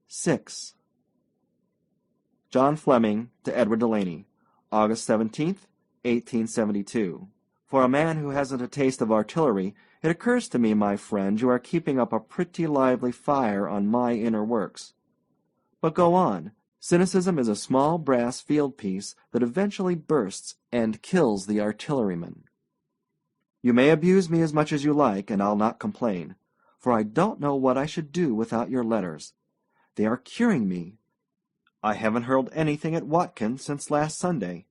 6. John Fleming to Edward Delaney, August 17th, 1872. For a man who hasn't a taste of artillery, it occurs to me, my friend, you are keeping up a pretty lively fire on my inner works. But go on. Cynicism is a small brass field piece that eventually bursts and kills the artilleryman. You may abuse me as much as you like, and I'll not complain, for I don't know what I should do without your letters. They are curing me. I haven't heard anything at Watkins since last Sunday,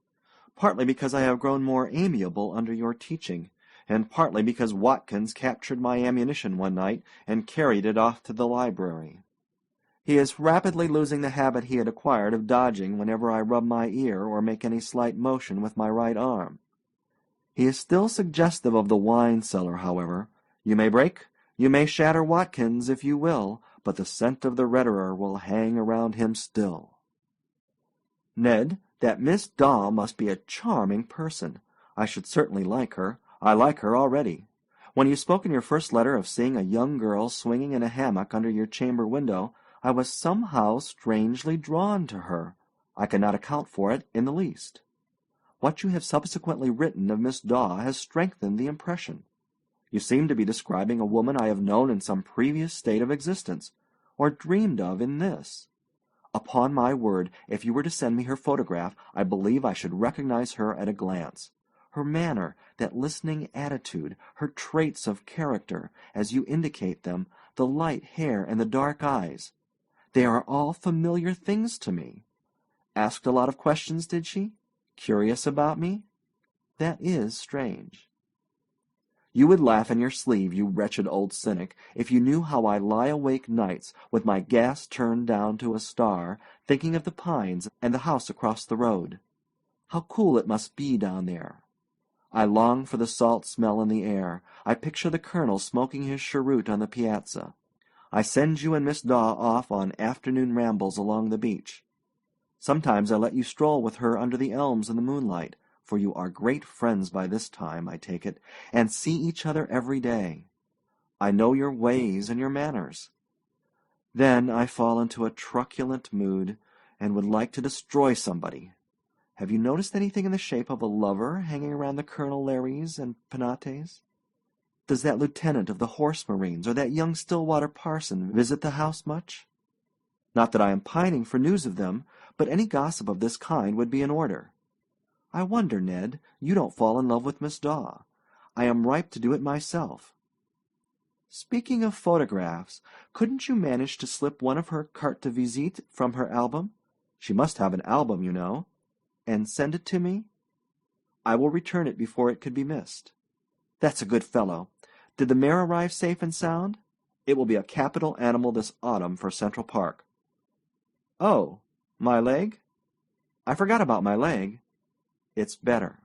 partly because I have grown more amiable under your teaching, and partly because Watkins captured my ammunition one night and carried it off to the library. He is rapidly losing the habit he had acquired of dodging whenever I rub my ear or make any slight motion with my right arm. He is still suggestive of the wine cellar, however. You may break, you may shatter Watkins if you will, but the scent of the redderer will hang around him still. Ned, that Miss Daw must be a charming person. I should certainly like her. I like her already. When you spoke in your first letter of seeing a young girl swinging in a hammock under your chamber window, I was somehow strangely drawn to her. I cannot account for it in the least. What you have subsequently written of Miss Daw has strengthened the impression. You seem to be describing a woman I have known in some previous state of existence, or dreamed of in this. Upon my word, if you were to send me her photograph, I believe I should recognize her at a glance. Her manner, that listening attitude, her traits of character, as you indicate them, the light hair and the dark eyes, they are all familiar things to me. Asked a lot of questions, did she? Curious about me? That is strange. You would laugh in your sleeve, you wretched old cynic, if you knew how I lie awake nights, with my gas turned down to a star, thinking of the pines and the house across the road. How cool it must be down there. I long for the salt smell in the air. I picture the colonel smoking his cheroot on the piazza. I send you and Miss Daw off on afternoon rambles along the beach. Sometimes I let you stroll with her under the elms in the moonlight, for you are great friends by this time, I take it, and see each other every day. I know your ways and your manners. Then I fall into a truculent mood, and would like to destroy somebody. Have you noticed anything in the shape of a lover hanging around the Colonel Larrys and Penates? Does that lieutenant of the Horse Marines or that young Stillwater parson visit the house much? Not that I am pining for news of them, but any gossip of this kind would be in order. I wonder, Ned, you don't fall in love with Miss Daw. I am ripe to do it myself. Speaking of photographs, couldn't you manage to slip one of her carte de visite from her album? She must have an album, you know. And send it to me? I will return it before it could be missed. That's a good fellow. Did the mare arrive safe and sound? It will be a capital animal this autumn for Central Park. Oh, my leg? I forgot about my leg. It's better.